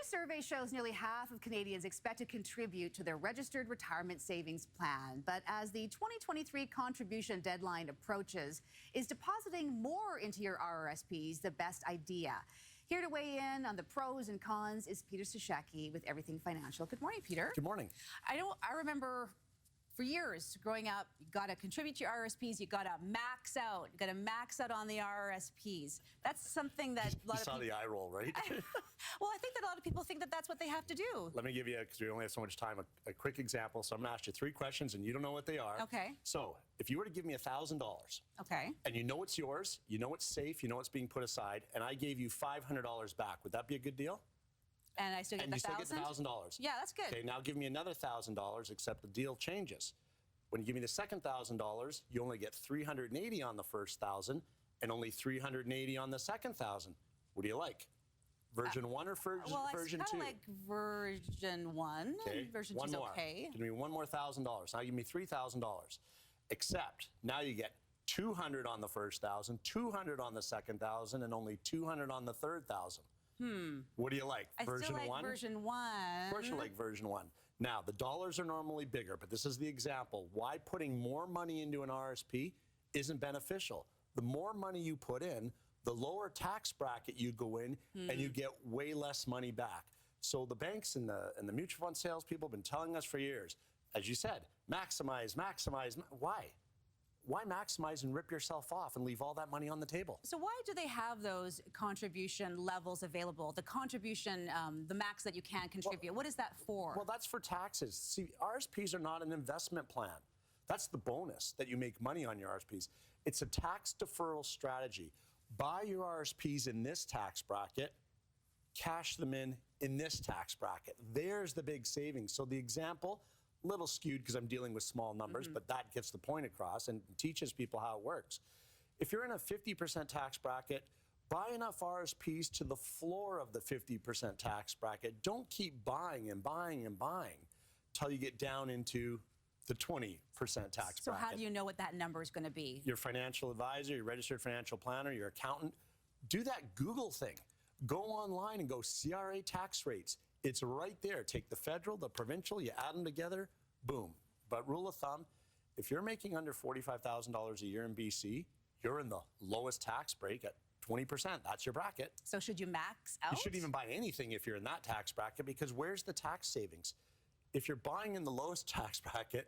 survey shows nearly half of Canadians expect to contribute to their registered retirement savings plan. But as the 2023 contribution deadline approaches, is depositing more into your RRSPs the best idea? Here to weigh in on the pros and cons is Peter Sushecki with Everything Financial. Good morning, Peter. Good morning. I remember for years growing up, you got to contribute to your RRSPs, you got to max out. You got to max out on the RRSPs. That's something that a lot you of saw people... the eye roll, right? Well, I think that a lot of people think that that's what they have to do. Let me give you, because we only have so much time, a quick example. So I'm going to ask you 3 questions, and you don't know what they are. Okay. So if you were to give me $1,000, okay, and you know it's yours, you know it's safe, you know it's being put aside, and I gave you $500 back, would that be a good deal? And I still get the $1,000? And you still get the $1,000. Yeah, that's good. Okay, now give me another $1,000, except the deal changes. When you give me the second $1,000, you only get $380 on the first $1,000 and only $380 on the second $1,000. What do you like? Version 1 or version 2? Well, I kind of like version 1. Okay. Version one 2 is more. okay. Give me one more $1,000. Now give me $3,000. Except now you get $200 on the first $1,000, $200 on the second $1,000, and only $200 on the third $1,000. What do you like? I still like version 1. Of course you like version 1. Now, the dollars are normally bigger, but this is the example. Why putting more money into an RSP isn't beneficial. The more money you put in, the lower tax bracket you go in, and you get way less money back. So the banks and the mutual fund salespeople have been telling us for years, as you said, maximize, maximize. Why? Why maximize and rip yourself off and leave all that money on the table? So why do they have those contribution levels available? The contribution, the max that you can contribute. What is that for? Well, that's for taxes. See, RSPs are not an investment plan. That's the bonus, that you make money on your RSPs. It's a tax deferral strategy. Buy your RSPs in this tax bracket, cash them in this tax bracket. There's the big savings. So the example, little skewed because I'm dealing with small numbers, but that gets the point across and teaches people how it works. If you're in a 50% tax bracket, buy enough RSPs to the floor of the 50% tax bracket. Don't keep buying and buying and buying till you get down into the 20% tax bracket. So how do you know what that number is going to be? Your financial advisor, your registered financial planner, your accountant, do that Google thing. Go online and go CRA tax rates. It's right there. Take the federal, the provincial, you add them together, boom. But rule of thumb, if you're making under $45,000 a year in BC, you're in the lowest tax break at 20%. That's your bracket. So should you max out? You shouldn't even buy anything if you're in that tax bracket, because where's the tax savings? If you're buying in the lowest tax bracket,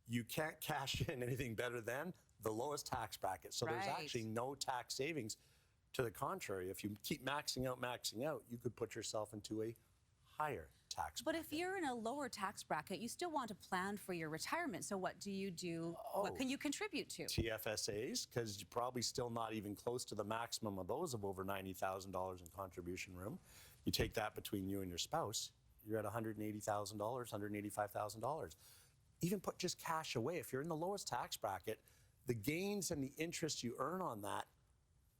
you can't cash in anything better than the lowest tax bracket. So there's actually no tax savings. To the contrary, if you keep maxing out, you could put yourself into a higher tax bracket. But if you're in a lower tax bracket, you still want to plan for your retirement. So what do you do? What can you contribute to? TFSAs, because you're probably still not even close to the maximum of those of over $90,000 in contribution room. You take that between you and your spouse, you're at $180,000, $185,000. Even put just cash away. If you're in the lowest tax bracket, the gains and the interest you earn on that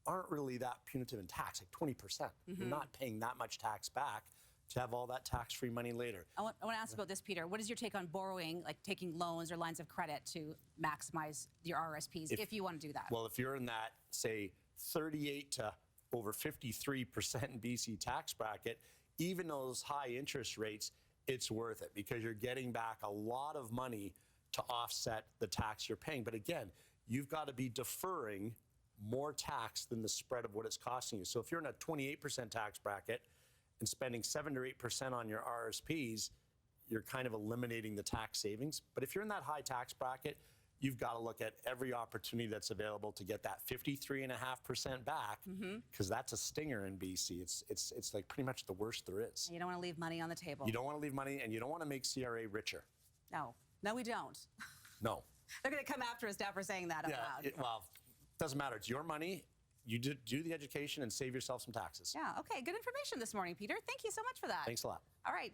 aren't really that punitive in tax, like 20%. You're not paying that much tax back to have all that tax-free money later. I want to ask about this, Peter. What is your take on borrowing, like taking loans or lines of credit to maximize your RSPs if you want to do that? Well, if you're in that, say, 38 to over 53% in BC tax bracket, even those high interest rates, it's worth it because you're getting back a lot of money to offset the tax you're paying. But again, you've got to be deferring more tax than the spread of what it's costing you. So if you're in a 28% tax bracket and spending 7 to 8% on your RSPs, you're kind of eliminating the tax savings. But if you're in that high tax bracket, you've got to look at every opportunity that's available to get that 53.5% back, because that's a stinger in BC. It's like pretty much the worst there is. You don't want to leave money on the table. You don't want to leave money, and you don't want to make CRA richer. No, we don't. No. They're going to come after us now for saying that out loud. Well, it doesn't matter. It's your money. You do the education and save yourself some taxes. Yeah, okay. Good information this morning, Peter. Thank you so much for that. Thanks a lot. All right.